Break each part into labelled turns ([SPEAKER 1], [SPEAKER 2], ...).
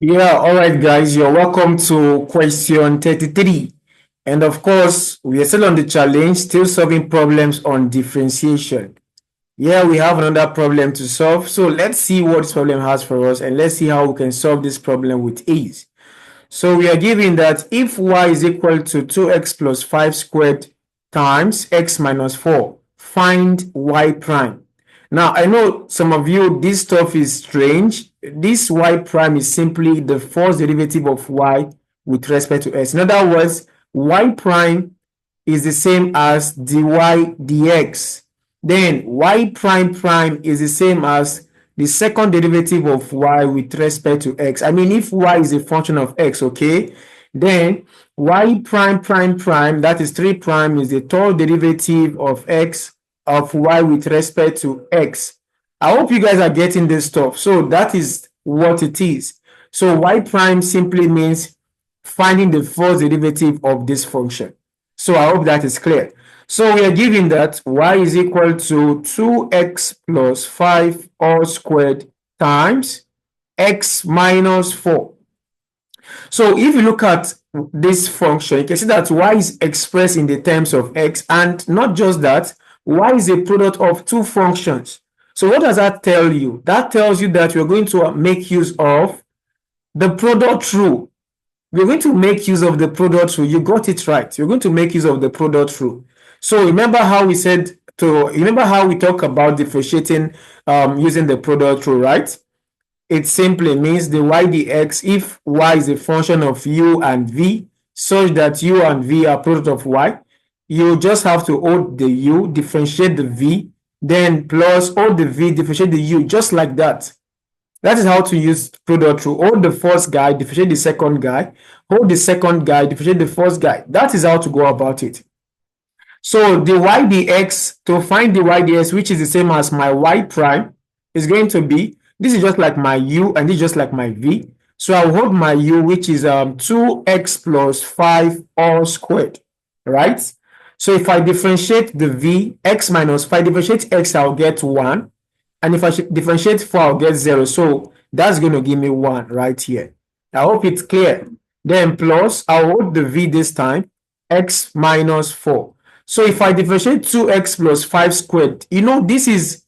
[SPEAKER 1] Yeah, all right, guys, you're welcome to question 33. And of course, we are still on the challenge, still solving problems on differentiation. Yeah, we have another problem to solve. So let's see what this problem has for us and let's see how we can solve this problem with ease. So we are given that if y is equal to 2x plus 5 squared times x minus 4, find y prime. Now, I know some of you, this stuff is strange. This y prime is simply the first derivative of y with respect to x. In other words, y prime is the same as dy dx. Then y prime prime is the same as the second derivative of y with respect to x. I mean, if y is a function of x, okay, then y prime prime prime, that is 3 prime, is the third derivative of x of y with respect to x. I hope you guys are getting this stuff. So that is what it is. So y prime simply means finding the first derivative of this function. So I hope that is clear. So we are given that y is equal to 2x plus 5 all squared times x minus 4. So if you look at this function, you can see that y is expressed in the terms of x, and not just that, y is a product of two functions. So what does that tell you? That tells you that we're going to make use of the product rule. We're going to make use of the product rule. You got it right. You're going to make use of the product rule. So remember how we talk about differentiating using the product rule, right? It simply means the y dx if y is a function of u and v such that u and v are product of y. You just have to hold the u, differentiate the v, then plus hold the v, differentiate the u, just like that. That is how to use product rule. Hold the first guy, differentiate the second guy. Hold the second guy, differentiate the first guy. That is how to go about it. So the y dx, to find the y dx, which is the same as my y prime, is going to be, this is just like my u and this is just like my v. So I'll hold my u, which is 2x plus 5 all squared, right? So if I differentiate the v, x minus 5, differentiate x, I'll get 1. And if I differentiate 4, I'll get 0. So that's going to give me 1 right here. I hope it's clear. Then plus, I'll hold the v this time, x minus 4. So if I differentiate 2x plus 5 squared, this is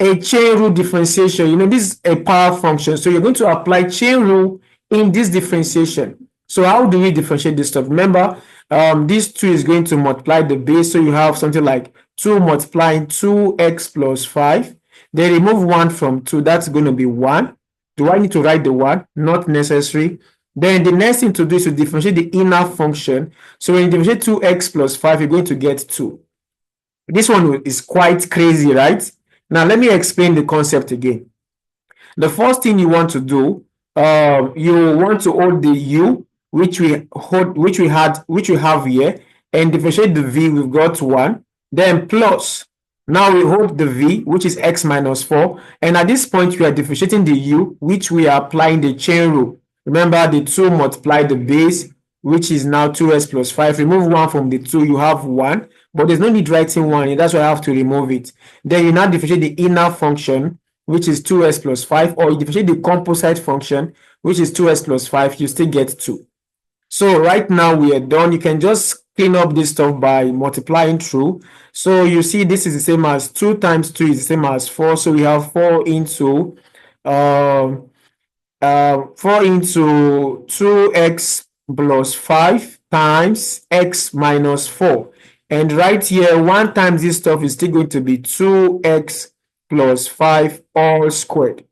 [SPEAKER 1] a chain rule differentiation. This is a power function. So you're going to apply chain rule in this differentiation. So how do we differentiate this stuff? Remember, this 2 is going to multiply the base. So you have something like 2 multiplying 2x plus 5. Then remove 1 from 2. That's going to be 1. Do I need to write the 1? Not necessary. Then the next thing to do is to differentiate the inner function. So when you differentiate 2x plus 5, you're going to get 2. This one is quite crazy, right? Now, let me explain the concept again. The first thing you want to do, you want to hold the u, which we have here, and differentiate the v. We've got 1. Then plus. Now we hold the v, which is x minus 4. And at this point, we are differentiating the u, which we are applying the chain rule. Remember, the 2 multiply the base, which is now 2s plus 5. Remove 1 from the 2, you have 1. But there's no need writing 1. That's why I have to remove it. Then you now differentiate the inner function, which is 2s plus 5. Or you differentiate the composite function, which is 2s plus 5. You still get 2. So right now we are done. You can just clean up this stuff by multiplying through. So you see this is the same as 2 times 2 is the same as 4. So we have 4 into 2x plus 5 times x minus 4. And right here, 1 times this stuff is still going to be 2x plus 5 all squared.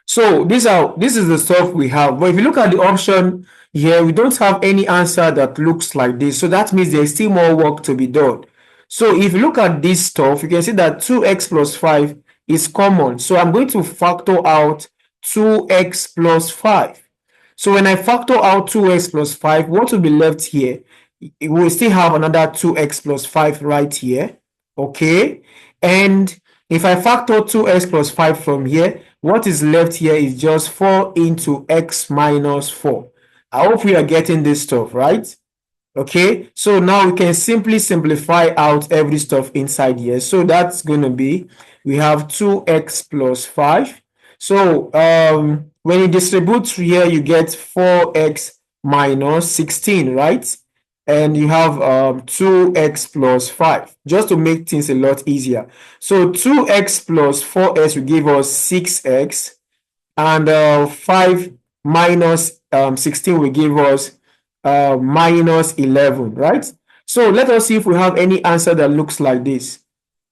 [SPEAKER 1] So this is the stuff we have. But if you look at the option here, we don't have any answer that looks like this. So that means there's still more work to be done. So if you look at this stuff, you can see that 2x plus 5 is common. So I'm going to factor out 2x plus 5. So when I factor out 2x plus 5, what will be left here? We will still have another 2x plus 5 right here. Okay. And if I factor 2x plus 5 from here, what is left here is just 4 into x minus 4. I hope we are getting this stuff, right? Okay, so now we can simply simplify out every stuff inside here. So that's going to be, we have 2x plus 5. So When you distribute here, you get 4x minus 16, right? And you have 2x plus 5, just to make things a lot easier. So 2x plus 4x will give us 6x, and 5 minus 16 will give us minus 11, right? So let us see if we have any answer that looks like this.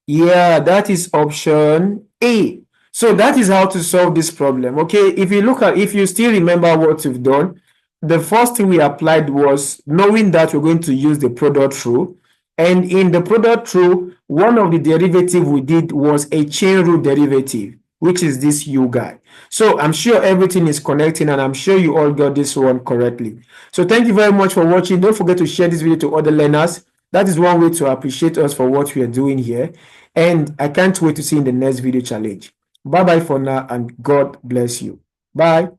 [SPEAKER 1] Yeah, that is option A. So that is how to solve this problem. Okay, if you still remember what you've done, the first thing we applied was knowing that we're going to use the product rule. And in the product rule, one of the derivative we did was a chain rule derivative, which is this U guy. So I'm sure everything is connecting, and I'm sure you all got this one correctly. So thank you very much for watching. Don't forget to share this video to other learners. That is one way to appreciate us for what we are doing here. And I can't wait to see you in the next video challenge. Bye bye for now, and God bless you. Bye.